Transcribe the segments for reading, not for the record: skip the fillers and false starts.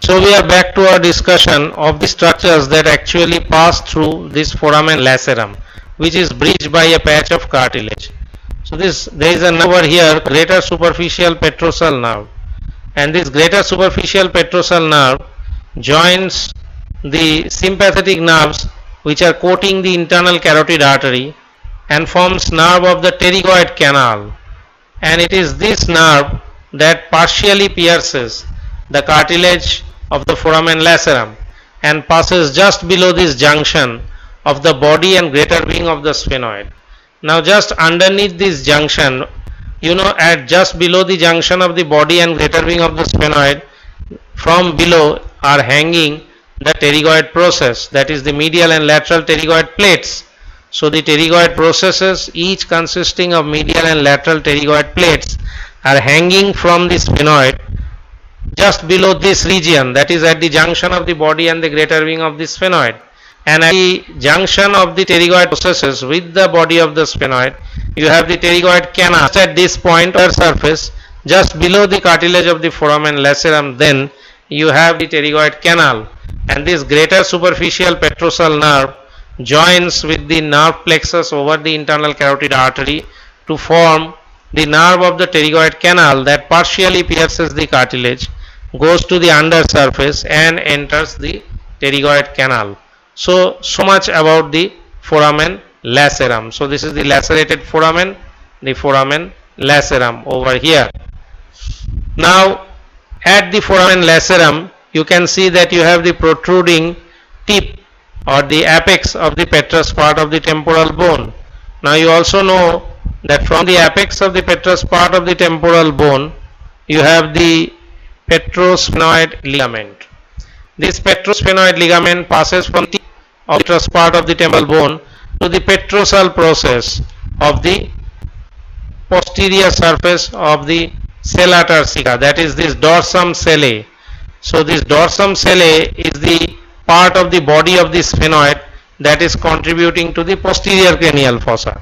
So we are back to our discussion of the structures that actually pass through this foramen lacerum, which is bridged by a patch of cartilage. So there is a nerve over here, greater superficial petrosal nerve, and this greater superficial petrosal nerve joins the sympathetic nerves which are coating the internal carotid artery and forms nerve of the pterygoid canal, and it is this nerve that partially pierces the cartilage of the foramen lacerum and passes just below this junction of the body and greater wing of the sphenoid. Now just underneath this junction, at just below the junction of the body and greater wing of the sphenoid, from below are hanging the pterygoid process, that is the medial and lateral pterygoid plates. So the pterygoid processes, each consisting of medial and lateral pterygoid plates, are hanging from the sphenoid just below this region, that is at the junction of the body and the greater wing of the sphenoid. And at the junction of the pterygoid processes with the body of the sphenoid, you have the pterygoid canal. Just at this point or surface, just below the cartilage of the foramen lacerum, then you have the pterygoid canal, and this greater superficial petrosal nerve joins with the nerve plexus over the internal carotid artery to form the nerve of the pterygoid canal that partially pierces the cartilage, goes to the under surface and enters the pterygoid canal. So much about the foramen lacerum. So this is the lacerated foramen, the foramen lacerum over here. Now at the foramen lacerum, you can see that you have the protruding tip or the apex of the petrous part of the temporal bone. Now you also know that from the apex of the petrous part of the temporal bone, you have the petrosphenoid ligament. This petrosphenoid ligament passes from the petrous part of the temporal bone to the petrosal process of the posterior surface of the sella turcica, that is this dorsum sellae. So this dorsum sellae is the part of the body of the sphenoid that is contributing to the posterior cranial fossa.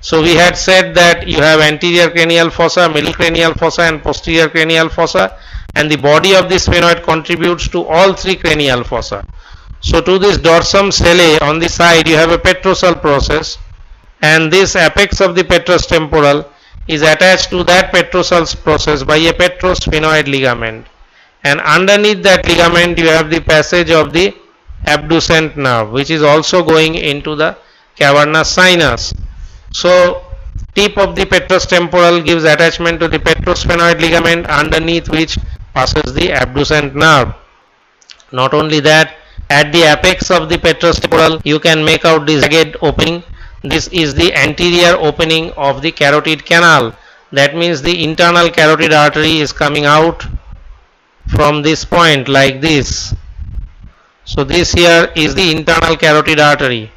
So we had said that you have anterior cranial fossa, middle cranial fossa and posterior cranial fossa, and the body of the sphenoid contributes to all three cranial fossa. So to this dorsum sellae on the side you have a petrosal process, and this apex of the petrous temporal is attached to that petrosal process by a petrosphenoid ligament, and underneath that ligament you have the passage of the abducent nerve, which is also going into the cavernous sinus. So tip of the petrous temporal gives attachment to the petrosphenoid ligament, underneath which passes the abducent nerve. Not only that, at the apex of the petrous temporal you can make out this jagged opening. This is the anterior opening of the carotid canal. That means the internal carotid artery is coming out from this point like this. So this here is the internal carotid artery.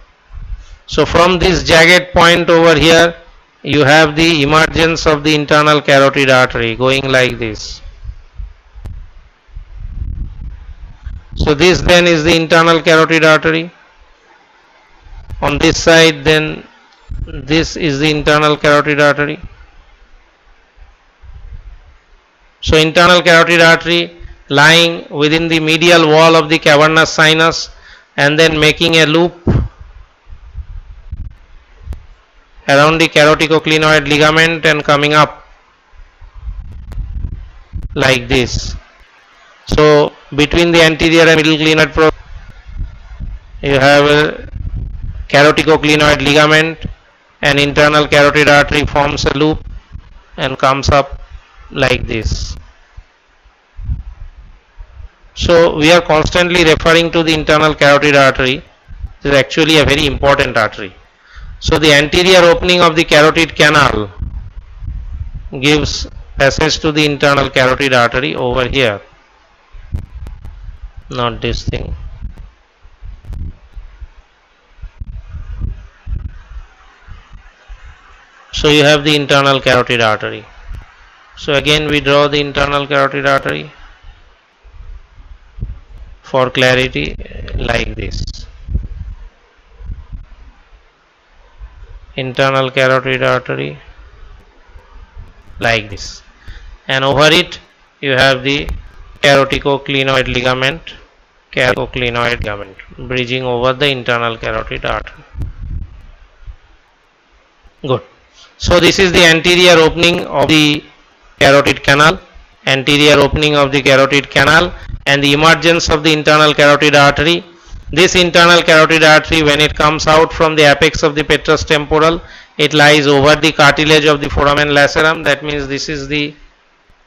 So from this jagged point over here you have the emergence of the internal carotid artery going like this. So this then is the internal carotid artery. On this side then this is the internal carotid artery. So internal carotid artery lying within the medial wall of the cavernous sinus and then making a loop around the caroticoclinoid ligament and coming up like this. So between the anterior and middle clinoid process you have a caroticoclinoid ligament, and internal carotid artery forms a loop and comes up like this. So we are constantly referring to the internal carotid artery. This is actually a very important artery. So the anterior opening of the carotid canal gives passage to the internal carotid artery over here, not this thing. So you have the internal carotid artery. So again we draw the internal carotid artery for clarity like this. Internal carotid artery like this, and over it you have the carotidoclinoid ligament bridging over the internal carotid artery. Good. So this is the anterior opening of the carotid canal, and the emergence of the internal carotid artery. This internal carotid artery, when it comes out from the apex of the petrous temporal, it lies over the cartilage of the foramen lacerum. That means this is the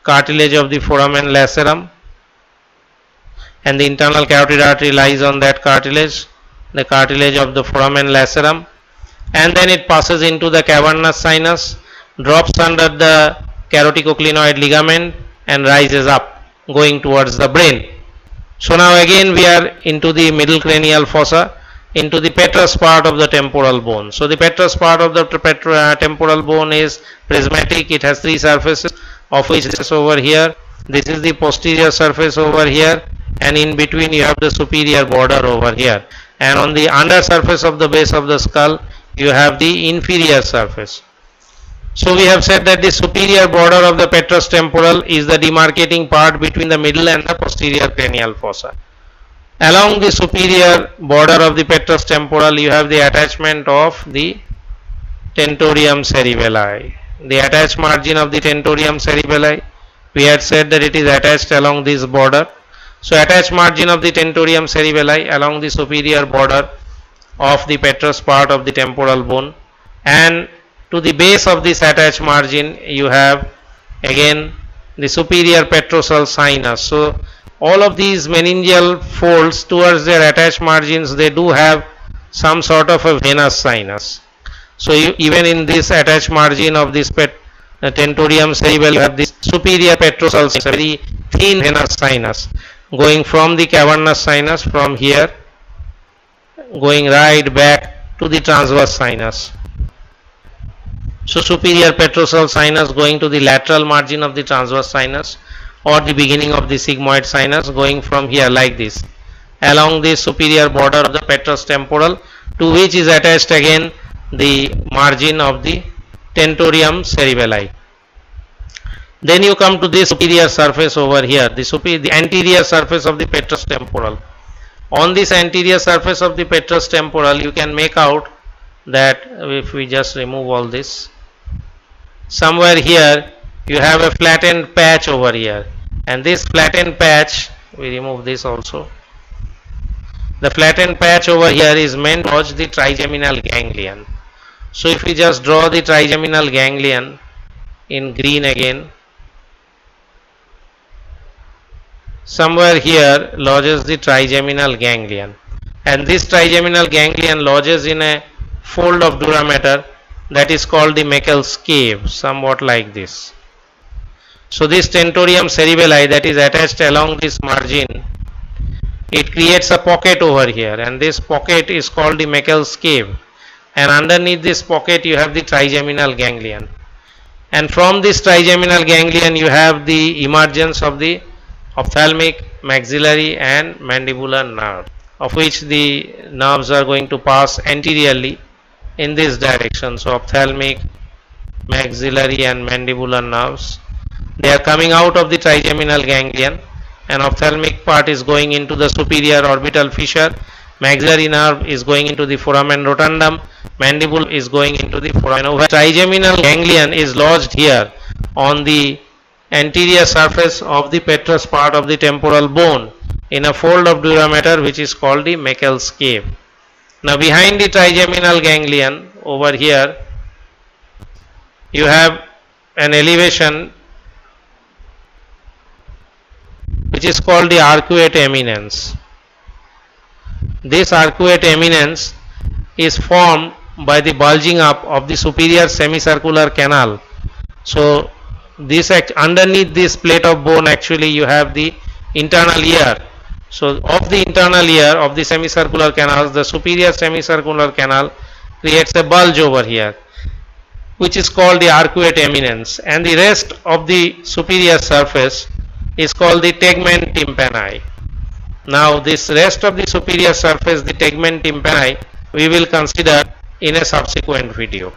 cartilage of the foramen lacerum, and the internal carotid artery lies on that cartilage, the cartilage of the foramen lacerum, and then it passes into the cavernous sinus, drops under the carotidoclinoid ligament and rises up going towards the brain. So now again we are into the middle cranial fossa, into the petrous part of the temporal bone. So the petrous part of the temporal bone is prismatic. It has three surfaces, of which this is over here, this is the posterior surface over here, and in between you have the superior border over here, and on the under surface of the base of the skull you have the inferior surface. So we have said that the superior border of the petrous temporal is the demarcating part between the middle and the posterior cranial fossa. Along the superior border of the petrous temporal you have the attachment of the tentorium cerebelli. The attached margin of the tentorium cerebelli, we had said that it is attached along this border. So attached margin of the tentorium cerebelli along the superior border of the petrous part of the temporal bone, and to the base of this attached margin you have again the superior petrosal sinus. So all of these meningeal folds towards their attached margins, they do have some sort of a venous sinus. So even in this attached margin of this tentorium cerebelli you have this superior petrosal sinus, very thin venous sinus going from the cavernous sinus, from here going right back to the transverse sinus. So superior petrosal sinus going to the lateral margin of the transverse sinus, or the beginning of the sigmoid sinus, going from here like this along the superior border of the petrous temporal, to which is attached again the margin of the tentorium cerebelli. Then you come to this superior surface over here, the anterior surface of the petrous temporal. On this anterior surface of the petrous temporal you can make out that, if we just remove all this, somewhere here you have a flattened patch over here, and this flattened patch, we remove this also, the flattened patch over here is meant to lodge the trigeminal ganglion. So if we just draw the trigeminal ganglion in green again, somewhere here lodges the trigeminal ganglion, and this trigeminal ganglion lodges in a fold of dura mater that is called the Meckel's cave, somewhat like this. So this tentorium cerebelli that is attached along this margin, it creates a pocket over here, and this pocket is called the Meckel's cave, and underneath this pocket you have the trigeminal ganglion, and from this trigeminal ganglion you have the emergence of the ophthalmic, maxillary and mandibular nerve, of which the nerves are going to pass anteriorly in this direction. So ophthalmic, maxillary and mandibular nerves, they are coming out of the trigeminal ganglion, and ophthalmic part is going into the superior orbital fissure, maxillary nerve is going into the foramen rotundum, mandible is going into the foramen ovale. Trigeminal ganglion is lodged here on the anterior surface of the petrous part of the temporal bone in a fold of dura mater which is called the Meckel's cave. Now behind the trigeminal ganglion over here you have an elevation which is called the arcuate eminence. This arcuate eminence is formed by the bulging up of the superior semicircular canal. So this underneath this plate of bone actually you have the internal ear. So of the internal ear of the semicircular canals, the superior semicircular canal creates a bulge over here which is called the arcuate eminence, and the rest of the superior surface is called the tegmen tympani. Now this rest of the superior surface, the tegmen tympani, we will consider in a subsequent video.